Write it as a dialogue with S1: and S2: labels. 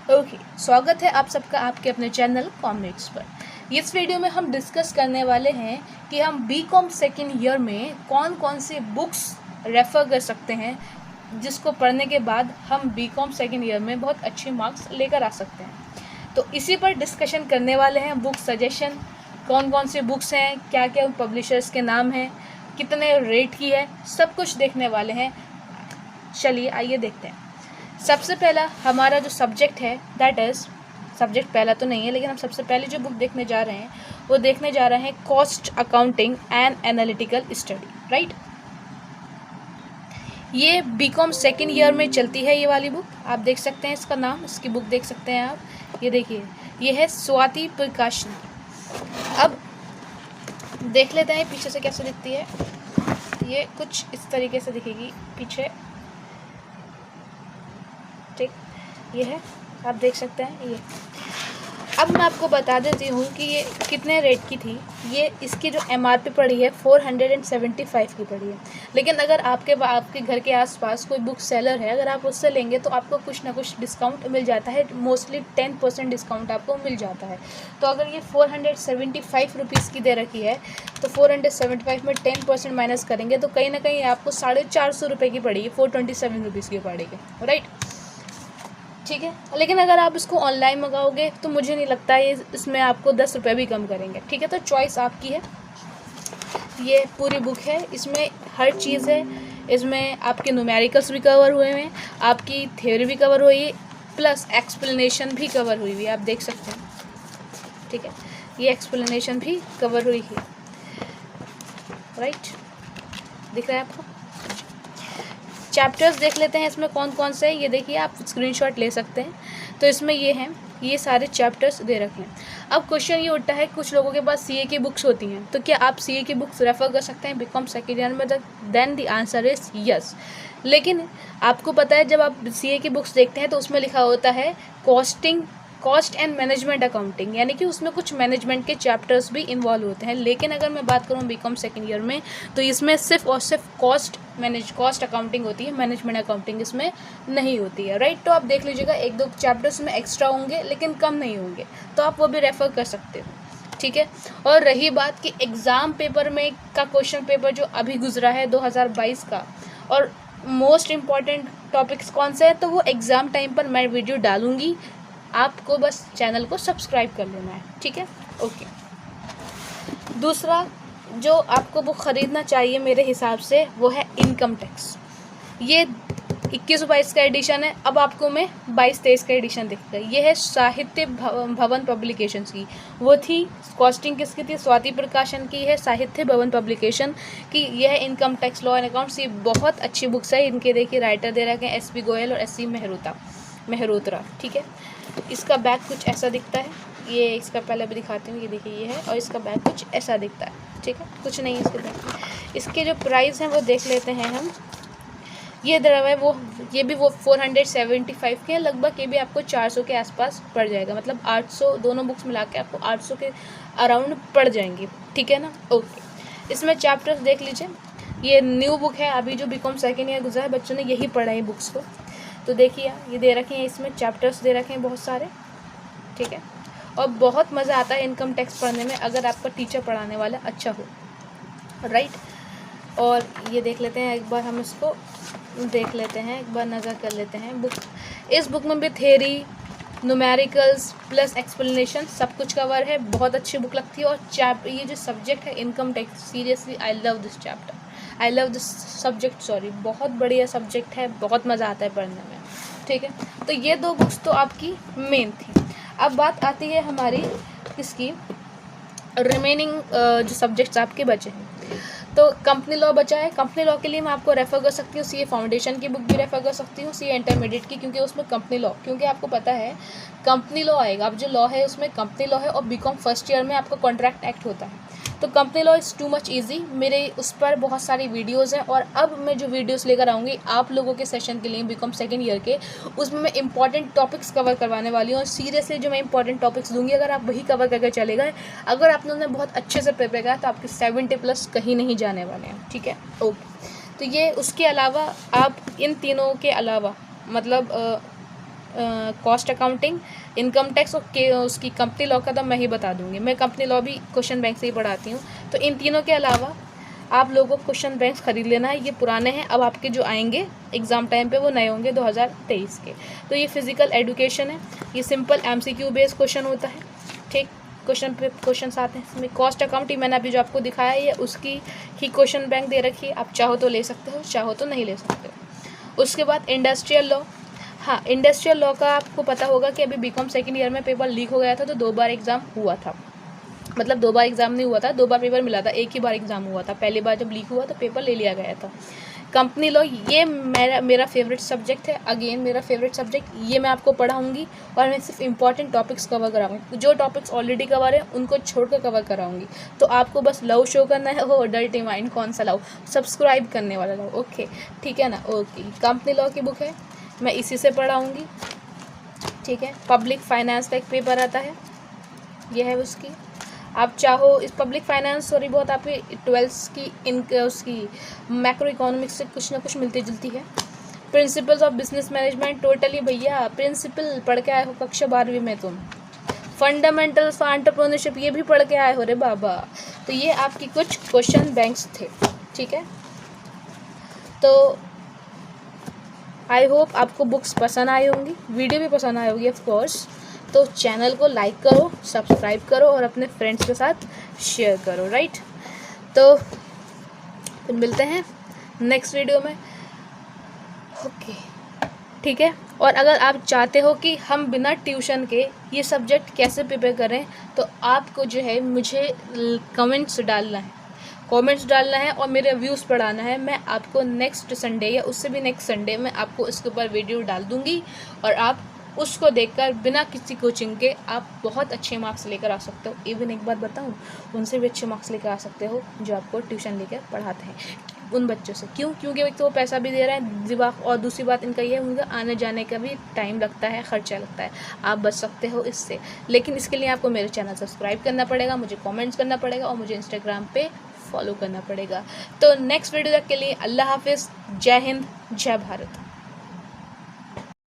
S1: Okay, स्वागत है आप सबका आपके अपने चैनल कॉमरेड्स पर। इस वीडियो में हम डिस्कस करने वाले हैं कि हम बीकॉम सेकेंड ईयर में कौन कौन सी बुक्स रेफ़र कर सकते हैं जिसको पढ़ने के बाद हम बीकॉम सेकेंड ईयर में बहुत अच्छे मार्क्स लेकर आ सकते हैं। तो इसी पर डिस्कशन करने वाले हैं। बुक सजेशन, कौन कौन सी बुक्स हैं, क्या क्या पब्लिशर्स के नाम हैं, कितने रेट की है, सब कुछ देखने वाले हैं। चलिए आइए देखते हैं। सबसे पहला हमारा जो सब्जेक्ट है दैट इज़, सब्जेक्ट पहला तो नहीं है लेकिन हम सबसे पहले जो बुक देखने जा रहे हैं वो देखने जा रहे हैं cost accounting and analytical study, right. ये बीकॉम सेकेंड ईयर में चलती है ये वाली बुक। आप देख सकते हैं इसका नाम, इसकी बुक देख सकते हैं आप। ये देखिए, ये है स्वाति प्रकाशन। अब देख लेते हैं पीछे से कैसे दिखती है। ये कुछ इस तरीके से दिखेगी पीछे, ठीक। ये है, आप देख सकते हैं ये। अब मैं आपको बता देती हूँ कि ये कितने रेट की थी। ये इसकी जो MRP पड़ी है 475 की पड़ी है। लेकिन अगर आपके घर के आसपास कोई बुक सेलर है, अगर आप उससे लेंगे तो आपको कुछ ना कुछ डिस्काउंट मिल जाता है। मोस्टली 10% डिस्काउंट आपको मिल जाता है। तो अगर ये 475 रुपीज़ की दे रखी है तो 475 में 10% माइनस करेंगे तो कहीं ना कहीं आपको 450 रुपये की पड़ेगी, 427 रुपीज़ की पड़ेगी, राइट। ठीक है, लेकिन अगर आप इसको ऑनलाइन मंगाओगे तो मुझे नहीं लगता है इसमें आपको 10 रुपये भी कम करेंगे। ठीक है, तो चॉइस आपकी है। ये पूरी बुक है, इसमें हर चीज़ है। इसमें आपके न्यूमेरिकल्स भी कवर हुए हैं, आपकी थ्योरी भी कवर हुई है, प्लस एक्सप्लेनेशन भी कवर हुई हुई है। आप देख सकते हैं, ठीक है, ये एक्सप्लेनेशन भी कवर हुई है, राइट। दिख रहा है आपको। चैप्टर्स देख लेते हैं इसमें कौन कौन से हैं। ये देखिए, आप स्क्रीनशॉट ले सकते हैं। तो इसमें ये हैं, ये सारे चैप्टर्स दे रखे हैं। अब क्वेश्चन ये उठता है, कुछ लोगों के पास CA की बुक्स होती हैं, तो क्या आप CA की बुक्स रेफ़र कर सकते हैं बीकॉम सेकेंड ईयर में? Then the answer is yes. लेकिन आपको पता है जब आप CA की बुक्स देखते हैं तो उसमें लिखा होता है कॉस्ट एंड मैनेजमेंट अकाउंटिंग, यानी कि उसमें कुछ मैनेजमेंट के चैप्टर्स भी इन्वॉल्व होते हैं। लेकिन अगर मैं बात करूँ बीकॉम सेकेंड ईयर में तो इसमें सिर्फ और सिर्फ कॉस्ट अकाउंटिंग होती है, मैनेजमेंट अकाउंटिंग इसमें नहीं होती है, राइट। तो आप देख लीजिएगा, एक दो चैप्टर्स में एक्स्ट्रा होंगे लेकिन कम नहीं होंगे, तो आप वो भी रेफ़र कर सकते हो, ठीक है। और रही बात कि एग्ज़ाम पेपर में का क्वेश्चन पेपर जो अभी गुजरा है 2022 का, और मोस्ट इम्पॉर्टेंट टॉपिक्स कौन से हैं, तो वो एग्ज़ाम टाइम पर मैं वीडियो डालूँगी। आपको बस चैनल को सब्सक्राइब कर लेना है, ठीक है, ओके। दूसरा जो आपको बुक ख़रीदना चाहिए मेरे हिसाब से वो है इनकम टैक्स। ये 21-22 का एडिशन है। अब आपको मैं 22-23 का एडिशन दिखता है। ये है साहित्य भवन पब्लिकेशंस की। वो थी कॉस्टिंग किसकी थी? स्वाति प्रकाशन की है, साहित्य भवन पब्लिकेशन की। यह है income tax law and accounts. ये बहुत अच्छी बुक्स है। इनके देखिए राइटर दे रखे हैं SP गोयल और SC मेहरोत्रा, ठीक है। इसका बैग कुछ ऐसा दिखता है। ये इसका पहले भी दिखाती हूँ। ये देखिए, ये है, और इसका बैग कुछ ऐसा दिखता है, ठीक है। कुछ नहीं है इसके बैग। इसके जो प्राइस हैं वो देख लेते हैं हम। ये दे रहा है वो, ये भी वो 475 के हैं लगभग। ये भी आपको 400 के आसपास पड़ जाएगा, मतलब 800, दोनों बुक्स मिला के आपको 800 के अराउंड पड़ जाएंगी, ठीक है ना, ओके। इसमें चैप्टर्स देख लीजिए। ये न्यू बुक है, अभी जो बीकॉम सेकेंड ईयर गुजरा है बच्चों ने यही पढ़ा है बुक्स को। तो देखिए, ये दे रखे हैं, इसमें चैप्टर्स दे रखे हैं बहुत सारे, ठीक है। और बहुत मज़ा आता है इनकम टैक्स पढ़ने में अगर आपका टीचर पढ़ाने वाला अच्छा हो, राइट। और ये देख लेते हैं एक बार, हम इसको देख लेते हैं, एक बार नज़र कर लेते हैं बुक। इस बुक में भी थ्योरी, न्यूमेरिकल्स प्लस एक्सप्लेनेशन सब कुछ कवर है। बहुत अच्छी बुक लगती है। और ये जो सब्जेक्ट है income tax, seriously I love this chapter, I love this subject, sorry, बहुत बढ़िया सब्जेक्ट है, बहुत मज़ा आता है पढ़ने में, ठीक है। तो ये दो बुक्स तो आपकी मेन थी। अब बात आती है हमारी इसकी रिमेनिंग जो सब्जेक्ट्स आपके बचे हैं। तो कंपनी लॉ बचा है। कंपनी लॉ के लिए मैं आपको रेफ़र कर सकती हूँ CA फाउंडेशन की बुक भी रेफ़र कर सकती हूँ, CA इंटरमीडिएट की, क्योंकि उसमें कंपनी लॉ, क्योंकि आपको पता है कंपनी लॉ आएगा। अब जो लॉ है उसमें कंपनी लॉ है, और बीकॉम फर्स्ट ईयर में आपका कॉन्ट्रैक्ट एक्ट होता है। तो company law is too much easy. मेरे उस पर बहुत सारी वीडियोज़ हैं, और अब मैं जो वीडियोज़ लेकर आऊँगी आप लोगों के सेशन के लिए बीकॉम सेकेंड ईयर के, उसमें मैं इंपॉर्टेंट टॉपिक्स कवर करवाने वाली हूँ। और सीरियसली जो मैं इंपॉर्टेंट टॉपिक्स दूंगी, अगर आप वही कवर करके चले गए, अगर आपने उन्हें बहुत अच्छे से प्रिपेयर किया, तो आपके 70+ कहीं नहीं जाने वाले हैं, ठीक है, ओके। तो ये उसके अलावा आप इन तीनों के अलावा, मतलब कॉस्ट अकाउंटिंग, इनकम टैक्स और उसकी कंपनी लॉ का तो मैं ही बता दूंगी। मैं कंपनी लॉ भी क्वेश्चन बैंक से ही पढ़ाती हूँ। तो इन तीनों के अलावा आप लोगों को क्वेश्चन बैंक खरीद लेना है, ये पुराने हैं। अब आपके जो आएंगे एग्ज़ाम टाइम पे वो नए होंगे 2023 के। तो ये फिजिकल एजुकेशन है, ये सिंपल MCQ बेस्ड क्वेश्चन होता है, ठीक। क्वेश्चन आते हैं इसमें। कॉस्ट अकाउंटिंग मैंने अभी जो आपको दिखाया है उसकी ही क्वेश्चन बैंक दे रखी है, आप चाहो तो ले सकते हो, चाहो तो नहीं ले सकते हो। उसके बाद इंडस्ट्रियल लॉ। हाँ, इंडस्ट्रियल लॉ का आपको पता होगा कि अभी BCom सेकेंड ईयर में पेपर लीक हो गया था, तो 2 बार एग्ज़ाम हुआ था। मतलब 2 बार एग्ज़ाम नहीं हुआ था, 2 बार पेपर मिला था, एक ही बार एग्ज़ाम हुआ था। पहली बार जब लीक हुआ तो पेपर ले लिया गया था। कंपनी लॉ ये मेरा फेवरेट सब्जेक्ट है। अगेन मेरा फेवरेट सब्जेक्ट, ये मैं आपको पढ़ाऊंगी और मैं सिर्फ इंपॉर्टेंट टॉपिक्स कवर कराऊंगी। जो टॉपिक्स ऑलरेडी कवर है उनको छोड़कर कवर कराऊंगी। तो आपको बस लव शो करना है। हो डर्टी माइंड, कौन सा लव? सब्सक्राइब करने वाला लव, ओके, ठीक है ना। ओके, कंपनी लॉ की बुक है, मैं इसी से पढ़ाऊँगी, ठीक है। पब्लिक फाइनेंस का एक पेपर आता है, ये है उसकी। आप चाहो इस पब्लिक फाइनेंस थोड़ी बहुत आपकी 12th की उसकी मैक्रो इकोनॉमिक्स से कुछ ना कुछ मिलती जुलती है। Principles of business management, totally भैया प्रिंसिपल पढ़ के आए हो कक्षा 12वीं में तुम। फंडामेंटल्स ऑफ एंटरप्रेन्योरशिप ये भी पढ़ के आए हो रे बाबा। तो ये आपकी कुछ क्वेश्चन बैंक्स थे, ठीक है। तो आई होप आपको बुक्स पसंद आई होंगी, वीडियो भी पसंद आई होगी ऑफ कोर्स। तो चैनल को लाइक करो, सब्सक्राइब करो और अपने फ्रेंड्स के साथ शेयर करो, राइट। तो फिर मिलते हैं नेक्स्ट वीडियो में, ओके, ठीक है। और अगर आप चाहते हो कि हम बिना ट्यूशन के ये सब्जेक्ट कैसे प्रिपेयर करें, तो आपको जो है मुझे कमेंट्स डालना है और मेरे व्यूज़ पढ़ाना है। मैं आपको नेक्स्ट संडे या उससे भी नेक्स्ट संडे में आपको इसके ऊपर वीडियो डाल दूँगी और आप उसको देखकर बिना किसी कोचिंग के आप बहुत अच्छे मार्क्स लेकर आ सकते हो। इवन एक बात बताऊं, उनसे भी अच्छे मार्क्स लेकर आ सकते हो जो आपको ट्यूशन लेकर पढ़ाते हैं, उन बच्चों से। क्यों? क्योंकि एक तो वो पैसा भी दे रहे हैं दिमाग, और दूसरी बात इनका ये है उनका आने जाने का भी टाइम लगता है, खर्चा लगता है। आप बच सकते हो इससे, लेकिन इसके लिए आपको मेरे चैनल सब्सक्राइब करना पड़ेगा, मुझे कॉमेंट्स करना पड़ेगा और मुझे इंस्टाग्राम पर फॉलो करना पड़ेगा। तो नेक्स्ट वीडियो तक के लिए अल्लाह हाफिज़, जय हिंद, जय भारत।